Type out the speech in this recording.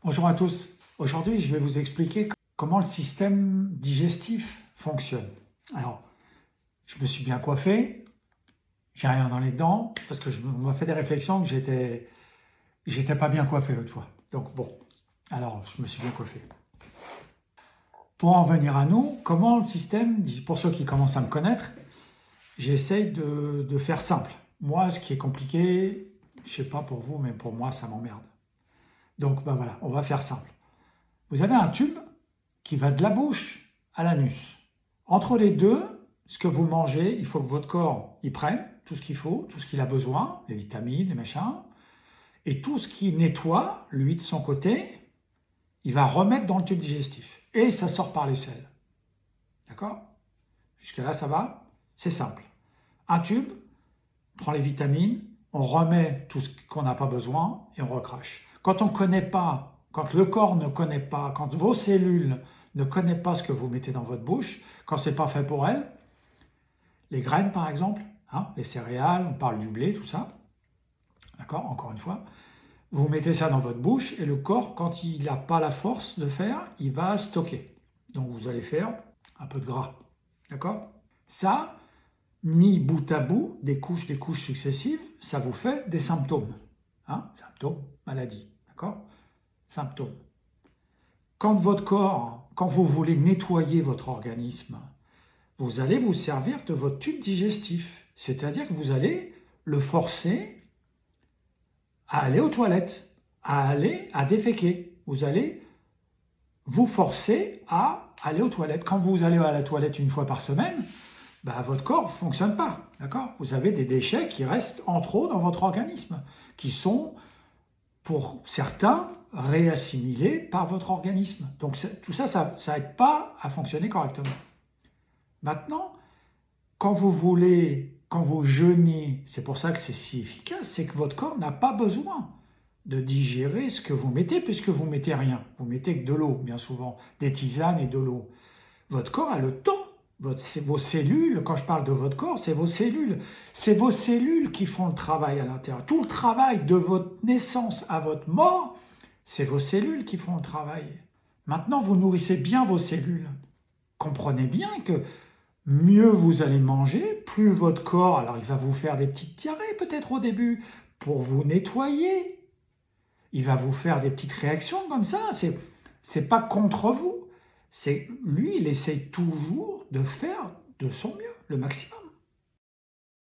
Bonjour à tous. Aujourd'hui, je vais vous expliquer comment le système digestif fonctionne. Alors, je me suis bien coiffé, j'ai rien dans les dents, parce que on m'a fait des réflexions que j'étais pas bien coiffé l'autre fois. Donc bon, alors je me suis bien coiffé. Pour en venir à nous, comment le système, pour ceux qui commencent à me connaître, j'essaye de faire simple. Moi, ce qui est compliqué, je sais pas pour vous, mais pour moi, ça m'emmerde. Donc ben voilà, on va faire simple. Vous avez un tube qui va de la bouche à l'anus. Entre les deux, ce que vous mangez, il faut que votre corps y prenne tout ce qu'il faut, tout ce qu'il a besoin, les vitamines, les machins, et tout ce qui nettoie, lui de son côté, il va remettre dans le tube digestif. Et ça sort par les selles. D'accord? Jusque là, ça va? C'est simple. Un tube, on prend les vitamines, on remet tout ce qu'on n'a pas besoin et on recrache. Quand on ne connaît pas, quand le corps ne connaît pas, quand vos cellules ne connaissent pas ce que vous mettez dans votre bouche, quand ce n'est pas fait pour elles, les graines par exemple, les céréales, on parle du blé, tout ça, d'accord, encore une fois, vous mettez ça dans votre bouche et le corps, quand il n'a pas la force de faire, il va stocker. Donc vous allez faire un peu de gras, d'accord? Ça, mis bout à bout, des couches successives, ça vous fait des symptômes. Symptômes, maladie, d'accord? Symptômes. Quand votre corps, quand vous voulez nettoyer votre organisme, vous allez vous servir de votre tube digestif. C'est-à-dire que vous allez le forcer à aller aux toilettes, à déféquer. Vous allez vous forcer à aller aux toilettes. Quand vous allez à la toilette une fois par semaine, votre corps ne fonctionne pas, d'accord? Vous avez des déchets qui restent en trop dans votre organisme, qui sont, pour certains, réassimilés par votre organisme. Donc tout ça, ça n'aide pas à fonctionner correctement. Maintenant, quand vous jeûnez, c'est pour ça que c'est si efficace, c'est que votre corps n'a pas besoin de digérer ce que vous mettez, puisque vous mettez rien. Vous mettez que de l'eau, bien souvent, des tisanes et de l'eau. Votre corps a le temps. Vos cellules, quand je parle de votre corps, c'est vos cellules. C'est vos cellules qui font le travail à l'intérieur. Tout le travail de votre naissance à votre mort, c'est vos cellules qui font le travail. Maintenant, vous nourrissez bien vos cellules. Comprenez bien que mieux vous allez manger, plus votre corps, alors il va vous faire des petites diarrhées peut-être au début, pour vous nettoyer. Il va vous faire des petites réactions comme ça. C'est pas contre vous. Lui, il essaye toujours de faire de son mieux, le maximum.